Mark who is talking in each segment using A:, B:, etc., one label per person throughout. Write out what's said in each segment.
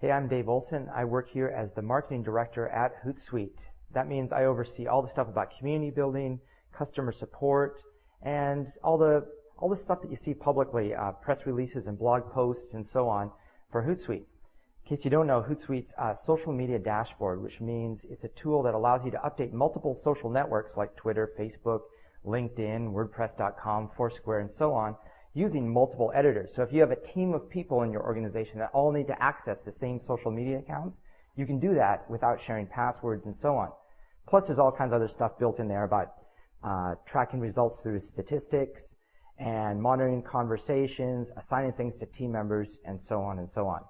A: Hey, I'm Dave Olson. I work here as the marketing director at HootSuite. That means I oversee all the stuff about community building, customer support, and all the stuff that you see publicly, press releases and blog posts and so on for HootSuite. In case you don't know, HootSuite's a social media dashboard, which means it's a tool that allows you to update multiple social networks like Twitter, Facebook, LinkedIn, WordPress.com, Foursquare, and so on, using multiple editors. So if you have a team of people in your organization that all need to access the same social media accounts, you can do that without sharing passwords and so on. Plus, there's all kinds of other stuff built in there about tracking results through statistics and monitoring conversations, assigning things to team members, and so on and so on.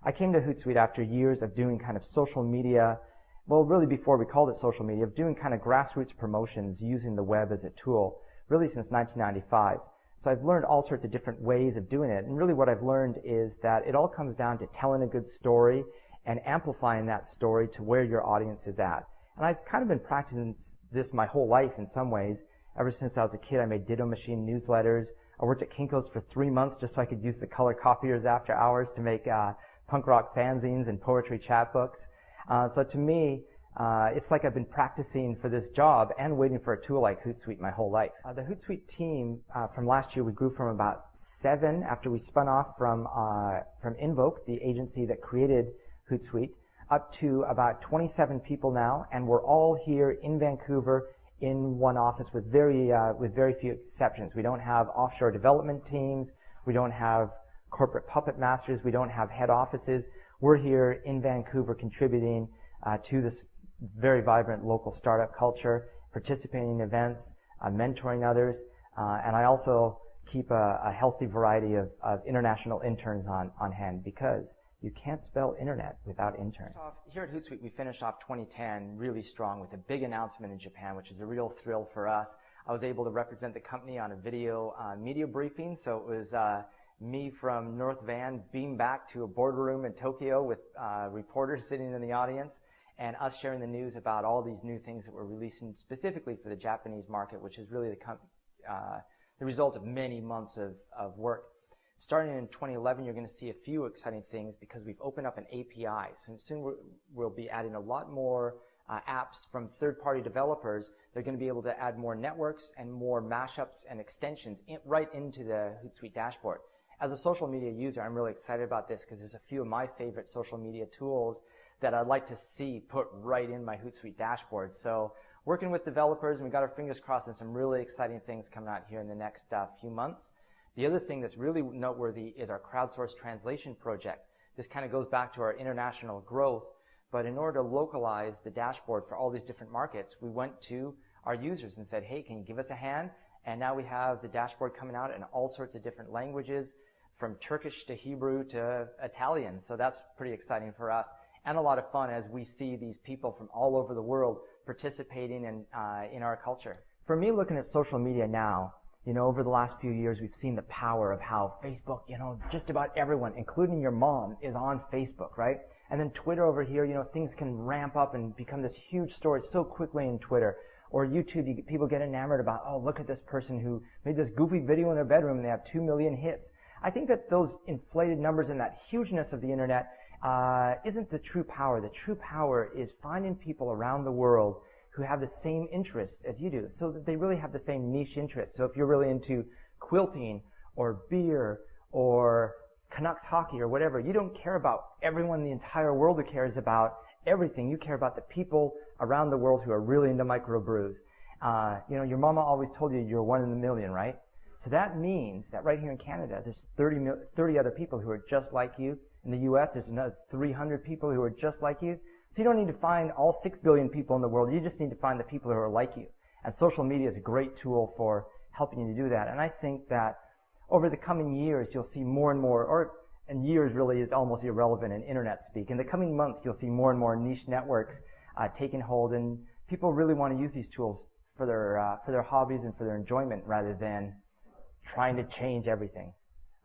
A: I came to HootSuite after years of doing kind of social media, well, really before we called it social media, of doing kind of grassroots promotions using the web as a tool, really since 1995. So I've learned all sorts of different ways of doing it. And really what I've learned is that it all comes down to telling a good story and amplifying that story to where your audience is at. And I've kind of been practicing this my whole life in some ways. Ever since I was a kid, I made Ditto Machine newsletters. I worked at Kinko's for 3 months just so I could use the color copiers after hours to make punk rock fanzines and poetry chapbooks. So to me, it's like I've been practicing for this job and waiting for a tool like HootSuite my whole life. The HootSuite team from last year, we grew from about 7 after we spun off from Invoke, the agency that created HootSuite, up to about 27 people now, and we're all here in Vancouver in one office with very few exceptions. We don't have offshore development teams. We don't have corporate puppet masters. We don't have head offices. We're here in Vancouver contributing to this very vibrant local startup culture, participating in events, mentoring others, and I also keep a healthy variety of international interns on hand because you can't spell internet without intern. Here at HootSuite, we finished off 2010 really strong with a big announcement in Japan, which is a real thrill for us. I was able to represent the company on a video media briefing, so it was me from North Van beamed back to a boardroom in Tokyo with reporters sitting in the audience, and us sharing the news about all these new things that we're releasing specifically for the Japanese market, which is really the result of many months of work. Starting in 2011, you're going to see a few exciting things because we've opened up an API. So soon we'll be adding a lot more apps from third-party developers. They're going to be able to add more networks and more mashups and extensions right into the HootSuite dashboard. As a social media user, I'm really excited about this because there's a few of my favorite social media tools that I'd like to see put right in my HootSuite dashboard. So working with developers, and we've got our fingers crossed on some really exciting things coming out here in the next few months. The other thing that's really noteworthy is our crowdsourced translation project. This kind of goes back to our international growth, but in order to localize the dashboard for all these different markets, we went to our users and said, hey, can you give us a hand? And now we have the dashboard coming out in all sorts of different languages, from Turkish to Hebrew to Italian. So that's pretty exciting for us and a lot of fun as we see these people from all over the world participating in our culture. For me, looking at social media now, over the last few years, we've seen the power of how Facebook, just about everyone, including your mom, is on Facebook, right? And then Twitter over here, things can ramp up and become this huge story so quickly in Twitter. Or YouTube, people get enamored about, oh, look at this person who made this goofy video in their bedroom and they have 2 million hits. I think that those inflated numbers and that hugeness of the internet isn't the true power. The true power is finding people around the world who have the same interests as you do, so that they really have the same niche interests. So if you're really into quilting or beer or Canucks hockey or whatever, you don't care about everyone in the entire world who cares about everything. You care about the people around the world who are really into microbrews. Your mama always told you you're 1 in a million, right? So that means that right here in Canada, there's 30 other people who are just like you. In the U.S., there's another 300 people who are just like you. So you don't need to find all 6 billion people in the world. You just need to find the people who are like you. And social media is a great tool for helping you to do that. And I think that over the coming years, you'll see more and more, and years really is almost irrelevant in internet speak. In the coming months, you'll see more and more niche networks taking hold, and people really want to use these tools for their hobbies and for their enjoyment rather than trying to change everything.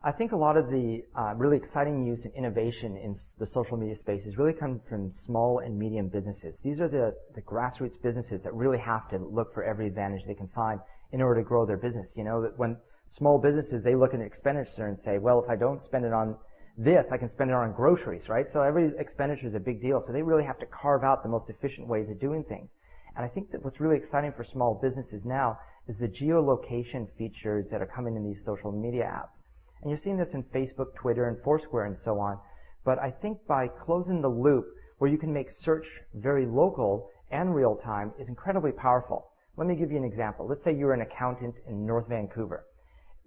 A: I think a lot of the really exciting use and innovation in the social media space has really come from small and medium businesses. These are the grassroots businesses that really have to look for every advantage they can find in order to grow their business. That when small businesses, they look at an expenditure and say, well, if I don't spend it on this, I can spend it on groceries, right? So every expenditure is a big deal. So they really have to carve out the most efficient ways of doing things. And I think that what's really exciting for small businesses now is the geolocation features that are coming in these social media apps. And you're seeing this in Facebook, Twitter, and Foursquare and so on. But I think by closing the loop where you can make search very local and real time is incredibly powerful. Let me give you an example. Let's say you're an accountant in North Vancouver.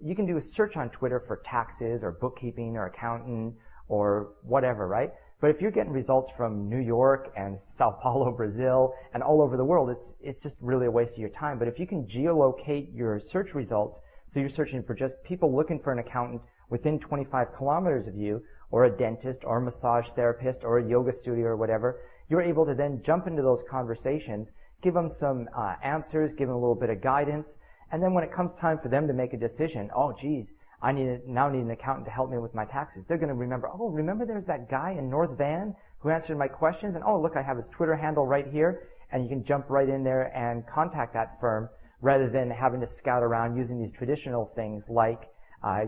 A: You can do a search on Twitter for taxes or bookkeeping or accountant or whatever, right? But if you're getting results from New York and Sao Paulo, Brazil, and all over the world, it's just really a waste of your time. But if you can geolocate your search results, so you're searching for just people looking for an accountant within 25 kilometers of you, or a dentist, or a massage therapist, or a yoga studio, or whatever, you're able to then jump into those conversations, give them some answers, give them a little bit of guidance, and then when it comes time for them to make a decision, oh, geez, I now need an accountant to help me with my taxes. They're going to remember, oh, remember there's that guy in North Van who answered my questions? And oh, look, I have his Twitter handle right here. And you can jump right in there and contact that firm rather than having to scout around using these traditional things like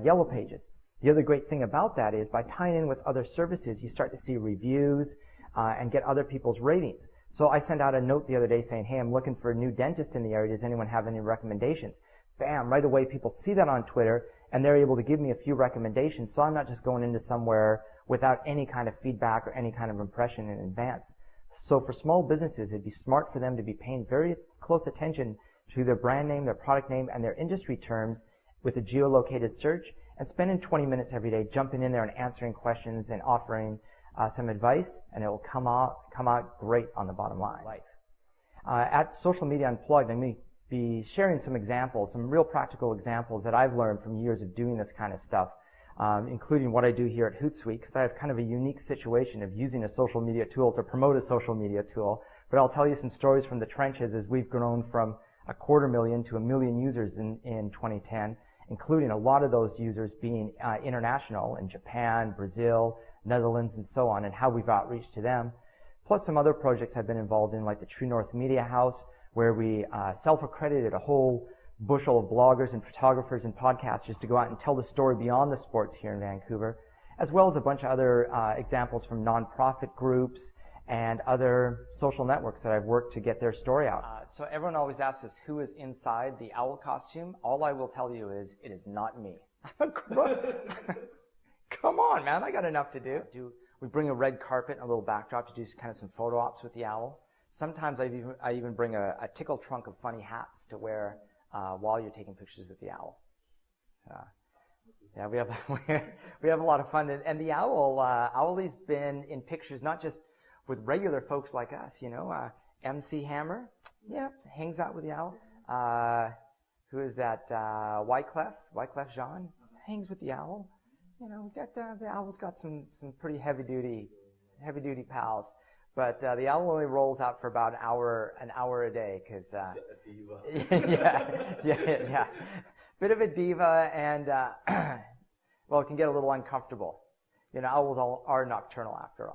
A: Yellow Pages. The other great thing about that is by tying in with other services, you start to see reviews and get other people's ratings. So I sent out a note the other day saying, hey, I'm looking for a new dentist in the area. Does anyone have any recommendations? Bam, right away people see that on Twitter and they're able to give me a few recommendations. So I'm not just going into somewhere without any kind of feedback or any kind of impression in advance. So for small businesses, it'd be smart for them to be paying very close attention to their brand name, their product name, and their industry terms with a geolocated search and spending 20 minutes every day jumping in there and answering questions and offering some advice, and it will come out great on the bottom line. At Social Media Unplugged, I'm going to be sharing some examples, some real practical examples that I've learned from years of doing this kind of stuff, including what I do here at HootSuite, because I have kind of a unique situation of using a social media tool to promote a social media tool. But I'll tell you some stories from the trenches as we've grown from 250,000 to 1 million users in 2010, including a lot of those users being international in Japan, Brazil, Netherlands, and so on, and how we've outreached to them. Plus some other projects I've been involved in, like the True North Media House, where we self-accredited a whole bushel of bloggers and photographers and podcasters to go out and tell the story beyond the sports here in Vancouver, as well as a bunch of other examples from nonprofit groups and other social networks that I've worked to get their story out. So everyone always asks us who is inside the owl costume. All I will tell you is it is not me. Come on, man, I got enough to do. We bring a red carpet and a little backdrop to do kind of some photo ops with the owl. Sometimes I even bring a tickle trunk of funny hats to wear while you're taking pictures with the owl. Yeah, we have a lot of fun. And the owl, Owlie's been in pictures not just with regular folks like us, you know. MC Hammer, yeah, hangs out with the owl. Who is that? Wyclef Jean hangs with the owl. You know, we got the owl's got some pretty heavy duty pals. But the owl only rolls out for about an hour a day, because yeah, bit of a diva, and well, it can get a little uncomfortable. You know, owls are nocturnal after all.